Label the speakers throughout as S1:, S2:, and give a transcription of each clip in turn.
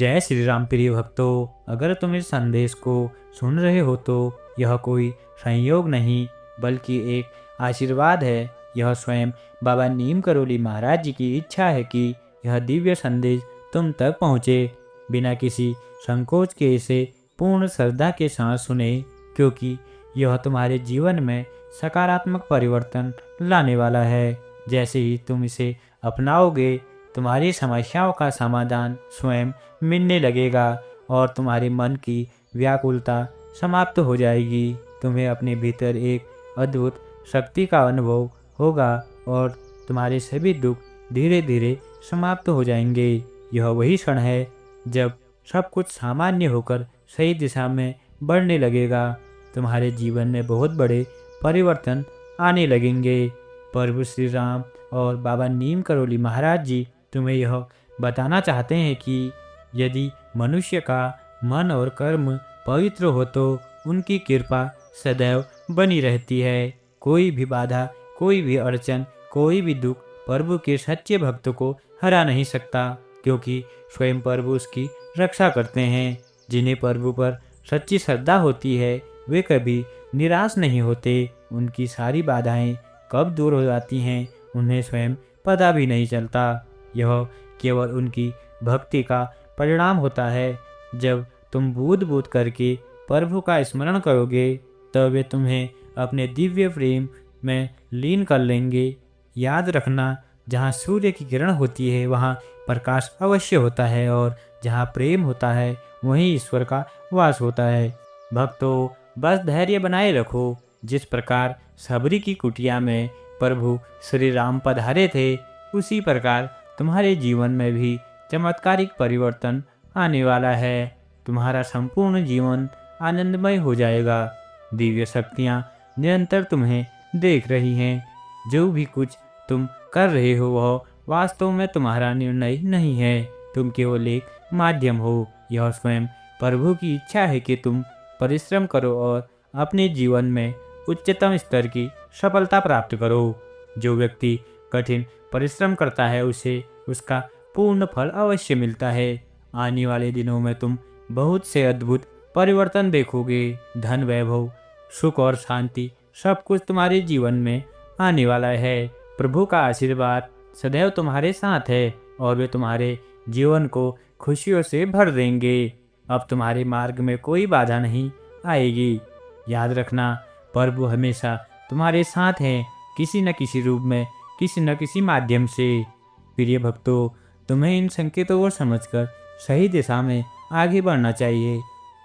S1: जय श्री राम प्रिय भक्तों, अगर तुम इस संदेश को सुन रहे हो तो यह कोई संयोग नहीं बल्कि एक आशीर्वाद है। यह स्वयं बाबा नीम करोली महाराज जी की इच्छा है कि यह दिव्य संदेश तुम तक पहुँचे। बिना किसी संकोच के इसे पूर्ण श्रद्धा के साथ सुने, क्योंकि यह तुम्हारे जीवन में सकारात्मक परिवर्तन लाने वाला है। जैसे ही तुम इसे अपनाओगे, तुम्हारी समस्याओं का समाधान स्वयं मिलने लगेगा और तुम्हारे मन की व्याकुलता समाप्त हो जाएगी। तुम्हें अपने भीतर एक अद्भुत शक्ति का अनुभव होगा और तुम्हारे सभी दुख धीरे धीरे समाप्त हो जाएंगे। यह वही क्षण है जब सब कुछ सामान्य होकर सही दिशा में बढ़ने लगेगा। तुम्हारे जीवन में बहुत बड़े परिवर्तन आने लगेंगे। प्रभु श्री राम और बाबा नीम करोली महाराज जी तुम्हें यह बताना चाहते हैं कि यदि मनुष्य का मन और कर्म पवित्र हो तो उनकी कृपा सदैव बनी रहती है। कोई भी बाधा, कोई भी अड़चन, कोई भी दुख प्रभु के सच्चे भक्त को हरा नहीं सकता, क्योंकि स्वयं प्रभु उसकी रक्षा करते हैं। जिन्हें प्रभु पर सच्ची श्रद्धा होती है वे कभी निराश नहीं होते। उनकी सारी बाधाएं कब दूर हो जाती हैं उन्हें स्वयं पता भी नहीं चलता। यह केवल उनकी भक्ति का परिणाम होता है। जब तुम बूंद बूंद करके प्रभु का स्मरण करोगे तब वे तुम्हें अपने दिव्य प्रेम में लीन कर लेंगे। याद रखना, जहाँ सूर्य की किरण होती है वहाँ प्रकाश अवश्य होता है और जहाँ प्रेम होता है वहीं ईश्वर का वास होता है। भक्तों, बस धैर्य बनाए रखो। जिस प्रकार सबरी की कुटिया में प्रभु श्री राम पधारे थे, उसी प्रकार तुम्हारे जीवन में भी चमत्कारिक परिवर्तन आने वाला है। तुम्हारा संपूर्ण जीवन आनंदमय हो जाएगा। दिव्य शक्तियाँ निरंतर तुम्हें देख रही हैं। जो भी कुछ तुम कर रहे हो वह वास्तव में तुम्हारा निर्णय नहीं है, तुम केवल एक माध्यम हो। यह स्वयं प्रभु की इच्छा है कि तुम परिश्रम करो और अपने जीवन में उच्चतम स्तर की सफलता प्राप्त करो। जो व्यक्ति कठिन परिश्रम करता है उसे उसका पूर्ण फल अवश्य मिलता है। आने वाले दिनों में तुम बहुत से अद्भुत परिवर्तन देखोगे। धन, वैभव, सुख और शांति सब कुछ तुम्हारे जीवन में आने वाला है। प्रभु का आशीर्वाद सदैव तुम्हारे साथ है और वे तुम्हारे जीवन को खुशियों से भर देंगे। अब तुम्हारे मार्ग में कोई बाधा नहीं आएगी। याद रखना, प्रभु हमेशा तुम्हारे साथ हैं, किसी न किसी रूप में, किसी न किसी माध्यम से। प्रिय भक्तों, तुम्हें इन संकेतों को समझकर सही दिशा में आगे बढ़ना चाहिए।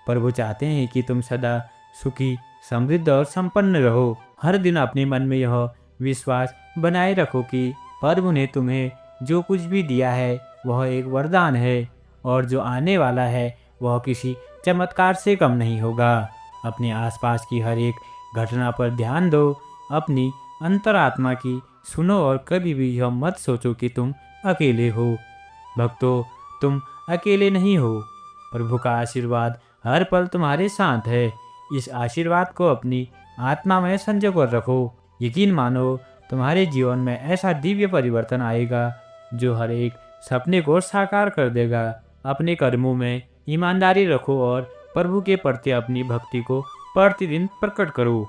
S1: प्रभु चाहते हैं कि तुम सदा सुखी, समृद्ध और संपन्न रहो। हर दिन अपने मन में यह विश्वास बनाए रखो कि प्रभु ने तुम्हें जो कुछ भी दिया है वह एक वरदान है और जो आने वाला है वह किसी चमत्कार से कम नहीं होगा। अपने आसपास की हर एक घटना पर ध्यान दो, अपनी अंतरात्मा की सुनो और कभी भी यह मत सोचो कि तुम अकेले हो। भक्तों, तुम अकेले नहीं हो। प्रभु का आशीर्वाद हर पल तुम्हारे साथ है। इस आशीर्वाद को अपनी आत्मा में संजो कर रखो। यकीन मानो, तुम्हारे जीवन में ऐसा दिव्य परिवर्तन आएगा जो हर एक सपने को साकार कर देगा। अपने कर्मों में ईमानदारी रखो और प्रभु के प्रति अपनी भक्ति को प्रतिदिन प्रकट करो।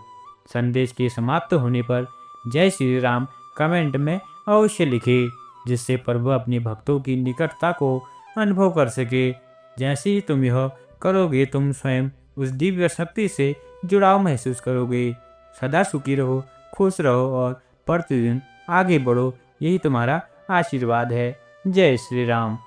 S1: संदेश के समाप्त होने पर जय श्री राम कमेंट में अवश्य लिखे, जिससे प्रभु अपने भक्तों की निकटता को अनुभव कर सके। जैसे ही तुम यह करोगे, तुम स्वयं उस दिव्य शक्ति से जुड़ाव महसूस करोगे। सदा सुखी रहो, खुश रहो और प्रतिदिन आगे बढ़ो। यही तुम्हारा आशीर्वाद है। जय श्री राम।